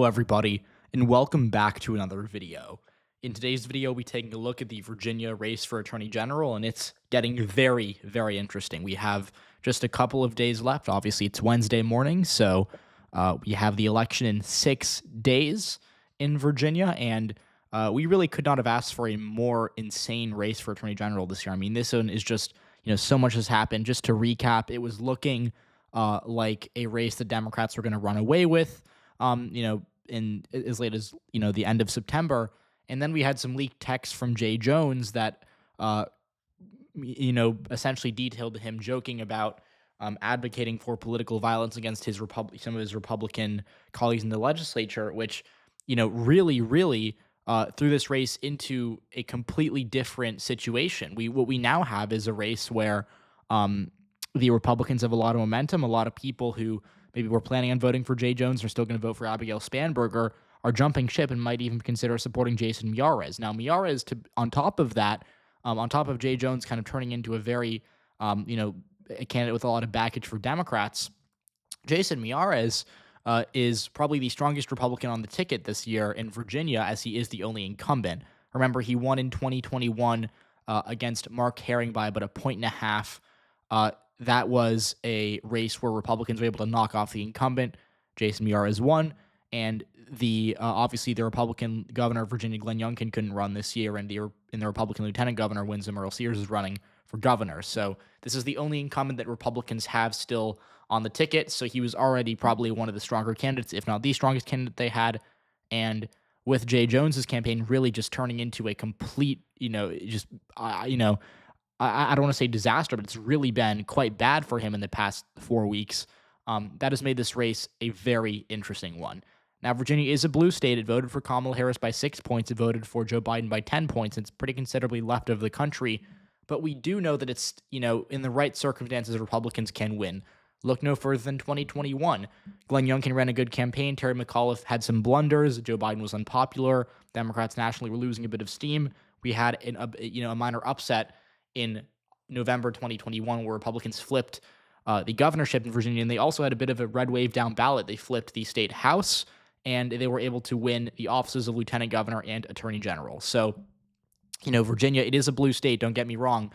Hello everybody, and welcome back to another video. In today's video, we're taking a look at the Virginia race for Attorney General, and it's getting very, very interesting. We have just a couple of days left. Obviously, it's Wednesday morning, so we have the election in 6 days in Virginia, and we really could not have asked for a more insane race for Attorney General this year. I mean, this one is just, so much has happened. Just to recap, it was looking like a race the Democrats were going to run away with. In as late as the end of September, and then we had some leaked texts from Jay Jones that essentially detailed him joking about advocating for political violence against some of his Republican colleagues in the legislature, which really threw this race into a completely different situation. What we now have is a race where the Republicans have a lot of momentum. A lot of people who maybe were planning on voting for Jay Jones are still going to vote for Abigail Spanberger are jumping ship and might even consider supporting Jason Miyares. Now, Miyares, on top of that, on top of Jay Jones kind of turning into a very, a candidate with a lot of baggage for Democrats, Jason Miyares is probably the strongest Republican on the ticket this year in Virginia, as he is the only incumbent. Remember, he won in 2021 against Mark Herring by about 1.5 points. That was a race where Republicans were able to knock off the incumbent. Jason Miyares won, and obviously the Republican governor of Virginia, Glenn Youngkin, couldn't run this year, and the Republican lieutenant governor, Winsome Earl-Sears, is running for governor. So this is the only incumbent that Republicans have still on the ticket. So he was already probably one of the stronger candidates, if not the strongest candidate they had. And with Jay Jones's campaign really just turning into a complete, I don't want to say disaster, but it's really been quite bad for him in the past 4 weeks. That has made this race a very interesting one. Now, Virginia is a blue state. It voted for Kamala Harris by 6 points. It voted for Joe Biden by 10 points. It's pretty considerably left of the country. But we do know that it's, in the right circumstances, Republicans can win. Look no further than 2021. Glenn Youngkin ran a good campaign. Terry McAuliffe had some blunders. Joe Biden was unpopular. Democrats nationally were losing a bit of steam. We had a minor upset in November 2021 where Republicans flipped the governorship in Virginia, and they also had a bit of a red wave down ballot. They flipped the state house, and they were able to win the offices of lieutenant governor and attorney general. So, Virginia, it is a blue state, don't get me wrong,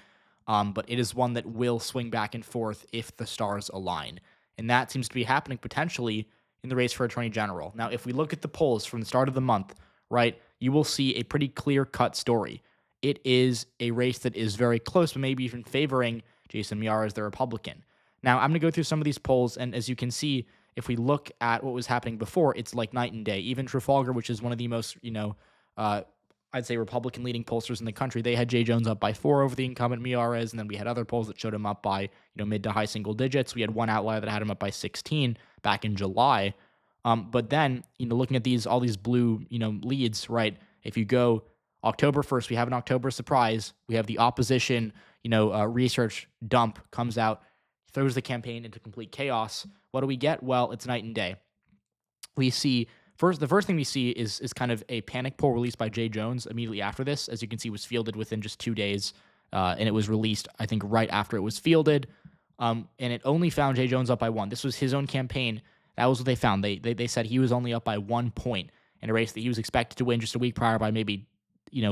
but it is one that will swing back and forth if the stars align. And that seems to be happening potentially in the race for attorney general. Now, if we look at the polls from the start of the month, right, you will see a pretty clear-cut story. It is a race that is very close, but maybe even favoring Jason Miyares, the Republican. Now, I'm going to go through some of these polls, and as you can see, if we look at what was happening before, it's like night and day. Even Trafalgar, which is one of the most, I'd say Republican-leading pollsters in the country, they had Jay Jones up by 4 over the incumbent Miyares, and then we had other polls that showed him up by, mid to high single digits. We had one outlier that had him up by 16 back in July. But then, looking at all these blue, leads, right, if you go October 1st, we have an October surprise. We have the opposition, research dump comes out, throws the campaign into complete chaos. What do we get? Well, it's night and day. We see the first thing we see is kind of a panic poll released by Jay Jones immediately after this. As you can see, was fielded within just 2 days, and it was released, I think, right after it was fielded. And it only found Jay Jones up by 1. This was his own campaign. That was what they found. They said he was only up by 1 point in a race that he was expected to win just a week prior by maybe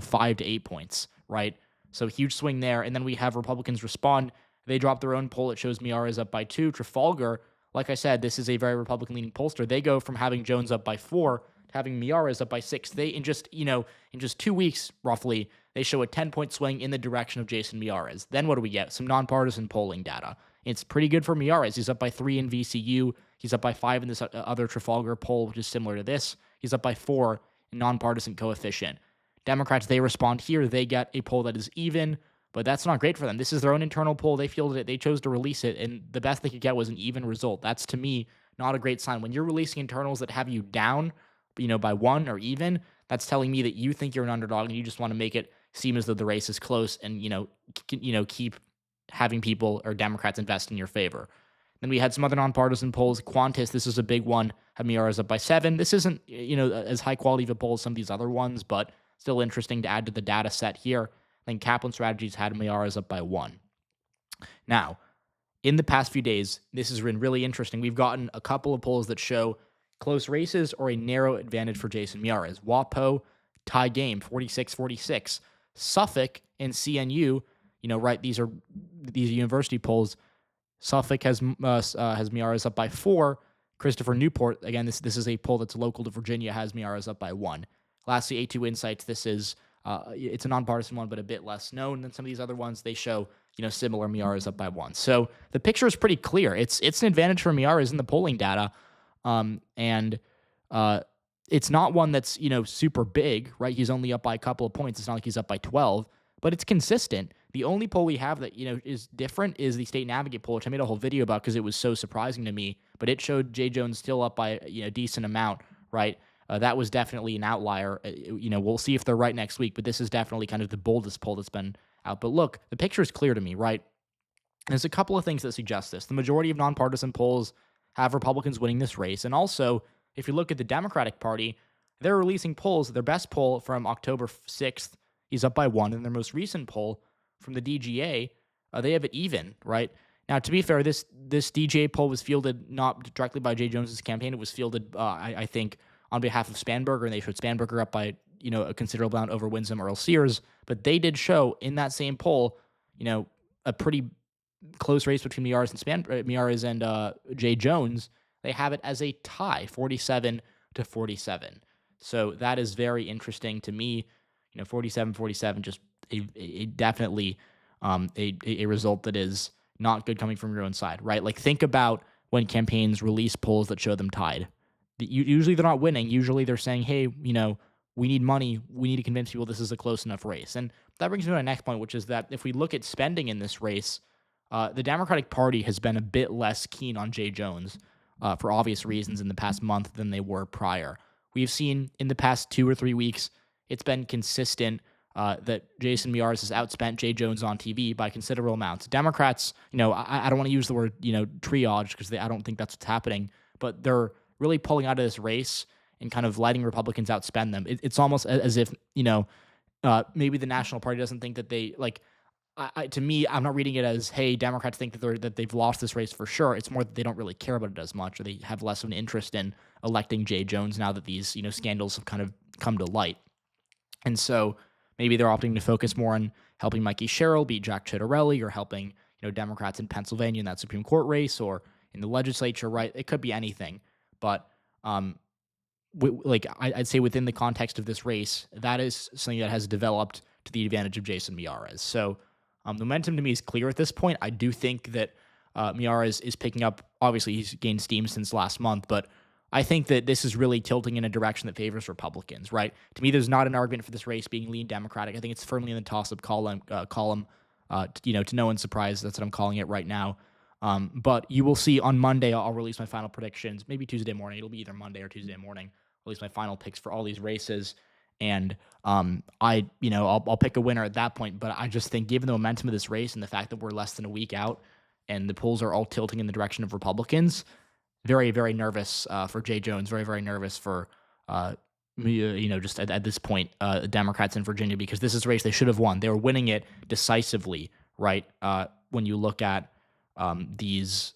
5 to 8 points, right? So huge swing there. And then we have Republicans respond. They drop their own poll. It shows Miyares up by 2. Trafalgar, like I said, this is a very Republican-leaning pollster. They go from having Jones up by 4 to having Miyares up by 6. They, in just 2 weeks, roughly, they show a 10-point swing in the direction of Jason Miyares. Then what do we get? Some nonpartisan polling data. It's pretty good for Miyares. He's up by 3 in VCU. He's up by 5 in this other Trafalgar poll, which is similar to this. He's up by 4 in nonpartisan coefficient. Democrats, they respond here. They get a poll that is even, but that's not great for them. This is their own internal poll. They fielded it. They chose to release it, and the best they could get was an even result. That's, to me, not a great sign. When you're releasing internals that have you down, by 1 or even, that's telling me that you think you're an underdog and you just want to make it seem as though the race is close and, keep having people or Democrats invest in your favor. Then we had some other nonpartisan polls. Qantas, this is a big one, had Miyares up by 7. This isn't, as high quality of a poll as some of these other ones, but still interesting to add to the data set here. Then Kaplan Strategies had Miyares up by 1. Now, in the past few days, this has been really interesting. We've gotten a couple of polls that show close races or a narrow advantage for Jason Miyares. WAPO, tie game, 46-46. Suffolk and CNU, right, these are university polls. Suffolk has Miyares up by 4. Christopher Newport, again, this is a poll that's local to Virginia, has Miyares up by 1. Lastly, A2 Insights, this is it's a nonpartisan one, but a bit less known than some of these other ones. They show similar Miyares up by 1. So the picture is pretty clear. It's an advantage for Miyares in the polling data, and it's not one that's super big, right? He's only up by a couple of points. It's not like he's up by 12, but it's consistent. The only poll we have that is different is the State Navigate poll, which I made a whole video about because it was so surprising to me. But it showed Jay Jones still up by a decent amount, right? That was definitely an outlier. We'll see if they're right next week, but this is definitely kind of the boldest poll that's been out. But look, the picture is clear to me, right? There's a couple of things that suggest this. The majority of nonpartisan polls have Republicans winning this race. And also, if you look at the Democratic Party, they're releasing polls. Their best poll from October 6th, he's up by 1. And their most recent poll from the DGA, they have it even, right? Now, to be fair, this DGA poll was fielded not directly by Jay Jones's campaign. It was fielded, I think, on behalf of Spanberger, and they showed Spanberger up by a considerable amount over Winsome Earl Sears. But they did show in that same poll, a pretty close race between Miyares and Jay Jones. They have it as a tie, 47-47. So that is very interesting to me. 47-47, just a definitely a result that is not good coming from your own side, right? Like, think about when campaigns release polls that show them tied. Usually they're not winning. Usually they're saying, hey, we need money. We need to convince people this is a close enough race. And that brings me to my next point, which is that if we look at spending in this race, the Democratic Party has been a bit less keen on Jay Jones for obvious reasons in the past month than they were prior. We've seen in the past 2 or 3 weeks, it's been consistent that Jason Miyares has outspent Jay Jones on TV by considerable amounts. Democrats, I don't want to use the word, triage, because I don't think that's what's happening, but they're really pulling out of this race and kind of letting Republicans outspend them. It's almost as if, maybe the National Party doesn't think that they, like, to me, I'm not reading it as, hey, Democrats think that they've lost this race for sure. It's more that they don't really care about it as much, or they have less of an interest in electing Jay Jones now that these, scandals have kind of come to light. And so maybe they're opting to focus more on helping Mikey Sherrill beat Jack Ciattarelli, or helping, Democrats in Pennsylvania in that Supreme Court race, or in the legislature, right? It could be anything. But I'd say within the context of this race, that is something that has developed to the advantage of Jason Miyares. So the momentum to me is clear at this point. I do think that Miyares is picking up. Obviously, he's gained steam since last month, but I think that this is really tilting in a direction that favors Republicans, right? To me, there's not an argument for this race being lean Democratic. I think it's firmly in the toss-up column. To no one's surprise, that's what I'm calling it right now. But you will see on Monday, I'll release my final predictions. Maybe Tuesday morning. It'll be either Monday or Tuesday morning. I'll release my final picks for all these races. And I'll pick a winner at that point. But I just think, given the momentum of this race and the fact that we're less than a week out and the polls are all tilting in the direction of Republicans, very, very nervous for Jay Jones. Very, very nervous for just at this point, Democrats in Virginia, because this is a race they should have won. They were winning it decisively, right? When you look at these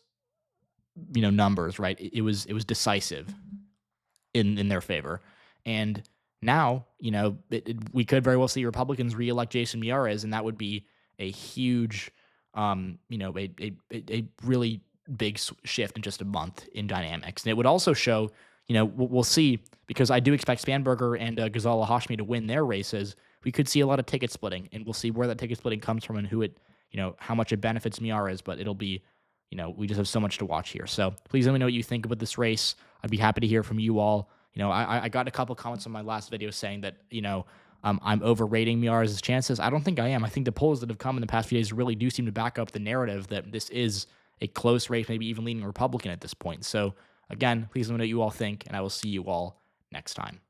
numbers, right? It was decisive in their favor. And now, we could very well see Republicans reelect Jason Miyares, and that would be a huge, a really big shift in just a month in dynamics. And it would also show, we'll see, because I do expect Spanberger and Ghazala Hashmi to win their races. We could see a lot of ticket splitting, and we'll see where that ticket splitting comes from and who it, how much it benefits Miyares, but it'll be, we just have so much to watch here. So please let me know what you think about this race. I'd be happy to hear from you all. I got a couple comments on my last video saying that, I'm overrating Miyares' chances. I don't think I am. I think the polls that have come in the past few days really do seem to back up the narrative that this is a close race, maybe even leaning Republican at this point. So again, please let me know what you all think, and I will see you all next time.